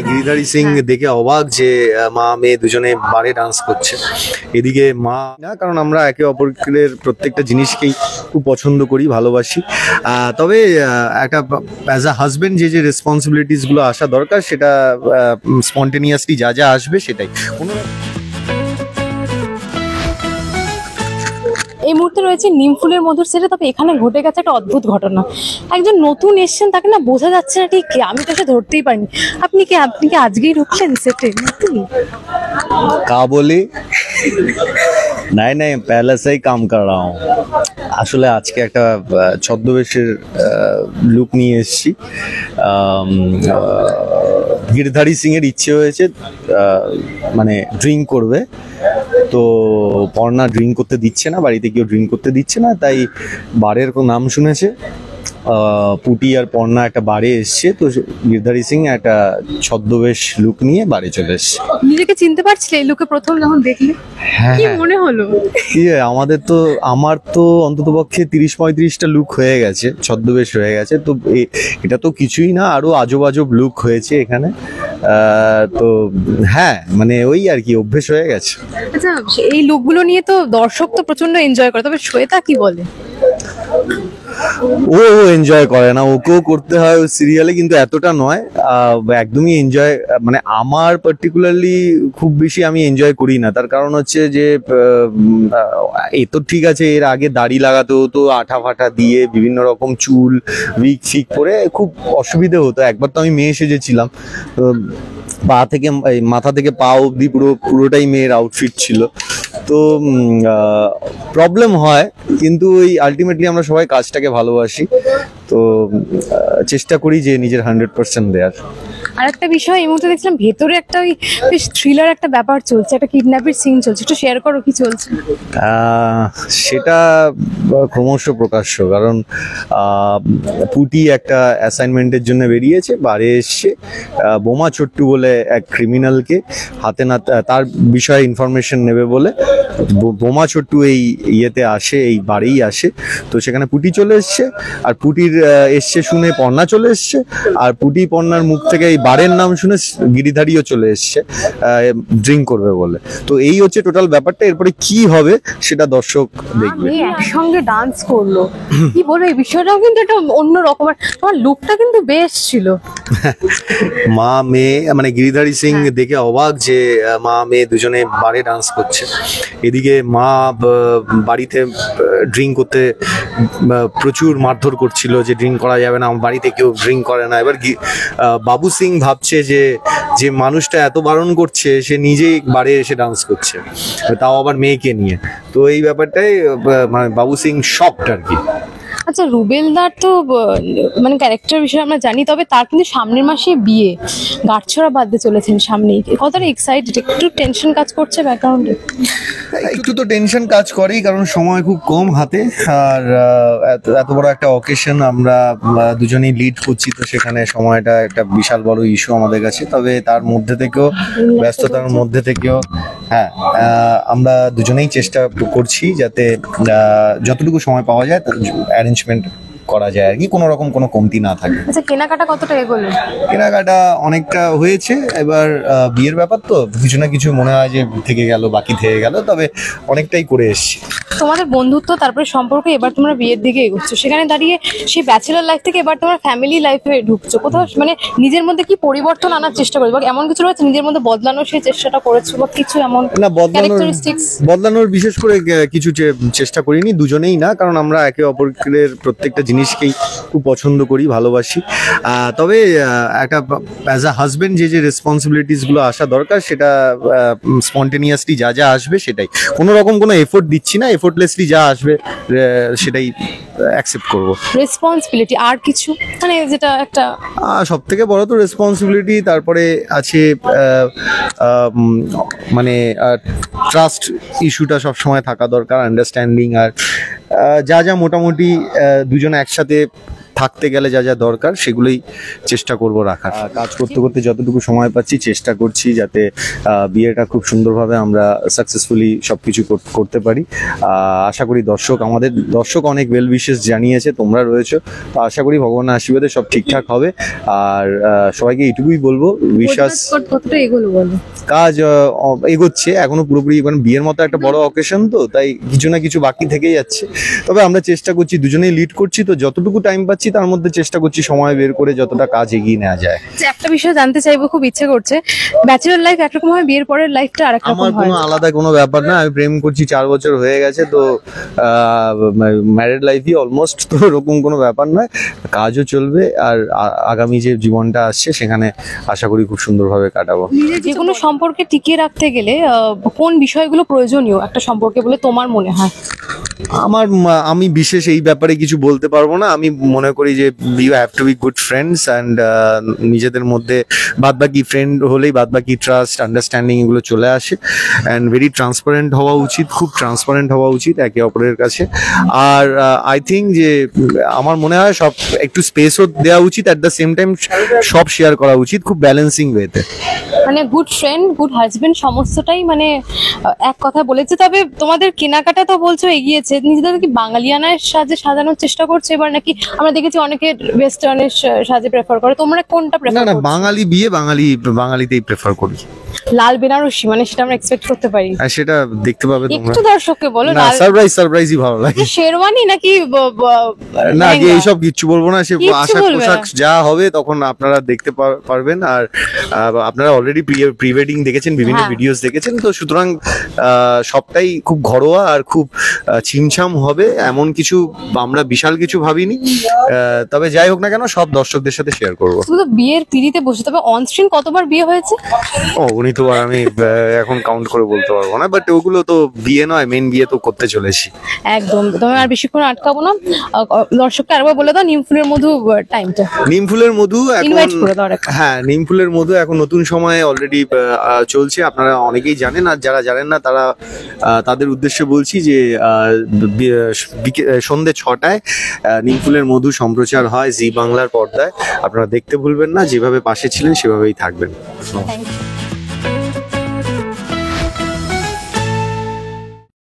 গিরিধারী সিং দেখে অবাক যে মা মেয়ে দুজনে বারে ডান্স করছে। এদিকে মা না, কারণ আমরা একে অপরের প্রত্যেকটা জিনিসকেই খুব পছন্দ করি, ভালোবাসি। তবে একটা অ্যাজ আ হাজবেন্ড যে রেসপন্সিবিলিটিস গুলো আসা দরকার, সেটা স্পন্টেনিয়াসলি যা যা আসবে সেটাই। এই মুহূর্তে রয়েছে নিমফুলের মধুর সেটে। তবে এখানে ঘটে গেছে একটা অদ্ভুত ঘটনা। একজন নতুন এসছেন, তাকে না বোঝা যাচ্ছে না ঠিক কে। আমি তো সে ধরতেই পারিনি। আপনি কি আজকেই ঢুকছেন সেটে? কা বলি নাই নাই, पहले से ही काम कर रहा हूँ। আসলে আজকে একটা ছদ্মবেশের লুক নিয়ে এসেছি। গিরিধারী সিং এর ইচ্ছে হয়েছে মানে ড্রিঙ্ক করবে, তো পর্ণা ড্রিঙ্ক করতে দিচ্ছে না, বাড়িতে কেউ ড্রিঙ্ক করতে দিচ্ছে না, তাই বারের নাম শুনেছে। পুটি আর পর্ণা একটা বারে এসছে, তো গিরিধারী সিং একটা ছদ্মবেশ লুক নিয়ে বারে চলে এসছে। নিজেকে চিনতে পারছিলে এই লুকে প্রথম যখন দেখলে? কি মনে হলো? কি আমার তো অন্তত পক্ষে 30-35টা লুক হয়ে গেছে, ছদ্মবেশ হয়ে গেছে। তো এটা তো কিছুই না, আরো আজব আজব লুক হয়েছে এখানে। তো হ্যাঁ, মানে ওই আর কি, অভ্যেস হয়ে গেছে। আচ্ছা, এই লুকগুলো নিয়ে তো দর্শক তো প্রচন্ড এনজয় করে, তবে শ্বেতা কি বলে? ও এনজয় করে না, ওকেও করতে হয় ওই সিরিয়ালে, কিন্তু এতটা নয়, একদমই এনজয়। মানে আমার পার্টিকুলারলি খুব বেশি আমি এনজয় করি না। তার কারণ হচ্ছে যে এ তো ঠিক আছে, এর আগে দাড়ি লাগাতে হতো, আঠা ফাটা দিয়ে বিভিন্ন রকম চুল উইক ফিক পরে, খুব অসুবিধে হতো। একবার তো আমি মেয়ে সেজেছিলাম, পা থেকে মাথা থেকে পা অবধি পুরোটাই মেয়ের আউটফিট ছিল, তো প্রবলেম হয়। কিন্তু ওই আলটিমেটলি আমরা সবাই কাজটাকে ভালোবাসি, তো চেষ্টা করি যে নিজের 100% দেওয়ার। আর একটা বিষয়, এই মুহূর্তে দেখছিলাম ভেতরে একটা ওই বেশ থ্রিলার একটা ব্যাপার চলছে, একটা কিডন্যাপের সিন চলছে, একটু শেয়ার করো কি চলছে? সেটা ক্রমশ প্রকাশ্য, কারণ পুটি একটা অ্যাসাইনমেন্টের জন্য বেরিয়েছে, বারে এসছে বোমা ছোট্টু বলে এক ক্রিমিনালকে হাতে না, তার বিষয়ে ইনফরমেশন নেবে বলে বোমা ছোট্টু এই ইয়েতে আসে, এই বাড়িই আসে। তো সেখানে পুটি চলে এসছে, আর পুটির এসছে শুনে পর্ণা চলে এসছে, আর পুটি পর্ণার মুখ থেকে এই বারের নাম শুনে গিরিধারীও চলে এসছে ড্রিঙ্ক করবে বলে। তো এই হচ্ছে টোটাল ব্যাপারটা। এরপরে কি হবে সেটা দর্শক দেখবে। একসঙ্গে ডান্স করলো, কি বলবো, এই বিষয়টাও কিন্তু একটা অন্য রকমের। তোমার লুকটা কিন্তু বেশ ছিল। মা মেয়ে, মানে গিরিধারী সিং দেখে অবাক যে মা মেয়ে দুজনে বারে ডান্স করছে। এদিকে মা বাড়িতে ড্রিঙ্ক করতে প্রচুর মারধর করছিল যে ড্রিঙ্ক করা যাবে না, আমার বাড়িতে কেউ ড্রিঙ্ক করে না। এবার বাবু সিং ভাবছে যে মানুষটা এত বারণ করছে, সে নিজেই বারে এসে ডান্স করছে, তাও আবার মেয়েকে নিয়ে। তো এই ব্যাপারটাই মানে বাবু সিং শকড আর কি। আচ্ছা, রুবেলদার তো মানে ক্যারেক্টার বিষয়ে আমরা জানি, তবে তার কিন্তু সামনের মাসে বিয়ে, গাঁটছড়া বাঁধতে চলেছেন সামনেই। কতটা এক্সাইটেড? একটু টেনশন কাজ করছে ব্যাকগ্রাউন্ডে? একটু তো টেনশন কাজ করেই, কারণ সময় খুব কম হাতে, আর এত বড় একটা অকেশন আমরা দুজনেই লিড করছি, তো সেখানে সময়টা একটা বিশাল বড় ইস্যু আমাদের কাছে। তবে তার মধ্যে থেকেও, ব্যস্ততার মধ্যে থেকেও, হ্যাঁ, আমরা দুজনেই চেষ্টা করছি যাতে যতটুকু সময় পাওয়া যায় অ্যারেঞ্জমেন্ট করা যায় আর কি, কোনো রকম কোনো কমতি না থাকে। আচ্ছা, কেনাকাটা কতটা এগোলো? কেনাকাটা অনেকটা হয়েছে। এবার বিয়ের ব্যাপার তো কিছু না কিছু মনে হয় যে থেকে গেল, বাকি থেকে গেল, তবে অনেকটাই করে এসছি। তোমাদের বন্ধুত্ব, তারপরে সম্পর্ক, এবার তোমরা বিয়ের দিকে এগোচ্ছ, সেখানে দাঁড়িয়ে সেই ব্যাচেলার লাইফ থেকে এবার তোমার ফ্যামিলি লাইফে ঢুকছো। কোথাও মানে নিজের মধ্যে কি পরিবর্তন আনার চেষ্টা করছো, বা এমন কিছু রয়েছে নিজের মধ্যে বদলানোর সেই চেষ্টাটা করেছো, বা কিছু এমন না বদলানোর বিশেষ করে কিছু চেষ্টা করিনি, দুজনেই না, কারণ আমরা একে অপরের প্রত্যেকটা জিনিসকেই খুব পছন্দ করি, ভালোবাসি। তবে একটা অ্যাজ আ হাজবেন্ড যে রেসপন্সিবিলিটিস গুলো আসা দরকার, সেটা স্পন্টেনিয়াসলি যা যা আসবে সেটাই। কোনো রকম কোনো এফোর্ট দিচ্ছি না, এফোর্টলেসলি যা আসবে সেটাই অ্যাকসেপ্ট করবো। রেসপন্সিবিলিটি আর কিছু, মানে যেটা একটা সব থেকে বড় তো রেসপন্সিবিলিটি, তারপরে আছে মানে ট্রাস্ট ইস্যুটা সবসময় থাকা দরকার, আন্ডারস্ট্যান্ডিং, আর যা যা মোটামুটি দুজনে একসাথে থাকতে গেলে যা যা দরকার সেগুলোই চেষ্টা করব রাখার। কাজ করতে করতে যতটুকু সময় পাচ্ছি চেষ্টা করছি যাতে বিয়েটা খুব সুন্দরভাবে আমরা সাকসেসফুলি সবকিছু করতে পারি। আশা করি আমাদের দর্শক অনেক ওয়েল উইশেস জানিয়েছে, তোমরা রয়েছো, তো আশা করি ভগবানের আশীর্বাদে সব ঠিকঠাক হবে। আর সবাইকে এইটুকুই বলবো, বিশ্বাস কতটা এগোলো বলো? কাজ এগোচ্ছে, এখনো পুরোপুরি মানে বিয়ের মতো একটা বড় অকেশন, তো তাই কিছু না কিছু বাকি থেকে যাচ্ছে। তবে আমরা চেষ্টা করছি, দুজনেই লিড করছি, তো যতটুকু টাইম পাচ্ছি তার মধ্যে চেষ্টা করছি সময় বের করে যতটা কাজ এগিয়ে নেওয়া যায়। একটা বিষয় জানতে চাইবো, খুব ইচ্ছে করছে, ব্যাচেলর লাইফ একরকম হয়, বিয়ের পরের লাইফটা আরেকরকম হয়। আমার কোনো আলাদা কোনো ব্যাপার না, আমি প্রেম করছি 4 বছর হয়ে গেছে, তো ম্যারিড লাইফই অলমোস্ট, তো ওরকম কোনো ব্যাপার নয়। কাজও চলবে, আর আগামী যে জীবনটা আসছে সেখানে আশা করি খুব সুন্দরভাবে কাটাবো। যে কোনো সম্পর্কে টিকিয়ে রাখতে গেলে কোন বিষয়গুলো প্রয়োজনীয় একটা সম্পর্কে বলে তোমার মনে হয়? আমি বিশেষ এই ব্যাপারে কিছু বলতে পারবো না। আমি মনে করি যে you have to be good friends and নিজেদের মধ্যে বাদবাকি ফ্রেন্ড হলেই বাদবাকি ট্রাস্ট আন্ডারস্ট্যান্ডিং এগুলো চলে আসে। অ্যান্ড ভেরি ট্রান্সপারেন্ট হওয়া উচিত, খুব ট্রান্সপারেন্ট হওয়া উচিত একে অপরের কাছে। আর আই থিঙ্ক যে আমার মনে হয় সব একটু স্পেসও দেওয়া উচিত, অ্যাট দ্য সেম টাইম সব শেয়ার করা উচিত খুব ব্যালেন্সিং ওয়েতে। মানে গুড ফ্রেন্ড, গুড হাজবেন্ড, সমস্তটাই মানে এক কথা বলেছে। তবে তোমাদের কেনাকাটা তো বলছো এগিয়েছে, নিজেদের কি বাঙালিয়ানার সাজে সাজানোর চেষ্টা করছে এবার, নাকি আমরা দেখেছি অনেকে ওয়েস্টার্নের সাজে প্রেফার করে, তোমরা কোনটা প্রেফার না করছো? বাঙালি বিয়ে বাঙালিতেই প্রেফার করি। লাল বেনারসি মানে সেটা আমরা এক্সপেক্ট করতে পারি? আর সেটা দেখতে পাবে তোমরা। একটু দর্শককে বলো, না সারপ্রাইজই ভালো লাগে। শেরওয়ানি নাকি না আগে এইসব কিচ্ছু বলবো না, সে কিচ্ছু আশাক বলবে পোশাক না। যা হবে তখন আপনারা দেখতে পারবেন। আর আপনারা অলরেডি প্রি ওয়েডিং দেখেছেন, বিভিন্ন হ্যাঁ। ভিডিওস দেখেছেন, তো সুতরাং সবটাই খুব ঘরোয়া আর খুব ছিমছাম হবে, এমন কিছু আমরা বিশাল কিছু ভাবিনি। তবে যাই হোক না কেন সব দর্শকদের সাথে শেয়ার করবো। শুধু বিয়ের পিড়িতে বসে, তবে অনস্ক্রিন কতবার বিয়ে হয়েছে? উনি তো আর আমি এখন কাউন্ট করে বলতে পারবো না, বাট ওগুলো তো বিয়ে নয়, মেন বিয়ে তো করতে চলেছি। একদম, তুমি আর বেশিক্ষণ আটকাবো না, দর্শককে আরেকবার বলে দাও নিমফুলের মধু টাইমটা। নিমফুলের মধু এখন, ইনভাইট করে দাও আরেকবার। হ্যাঁ নিমফুলের মধু এখন নতুন সময়ে অলরেডি চলছে, আপনারা অনেকেই জানেন, আর যারা জানেন না তারা তাদের উদ্দেশ্যে বলছি যে সন্ধ্যে 6টায় নিমফুলের মধু সম্প্রচার হয় জি বাংলার পর্দায়। আপনারা দেখতে ভুলবেন না, যেভাবে পাশে ছিলেন সেভাবেই থাকবেন। Thank you.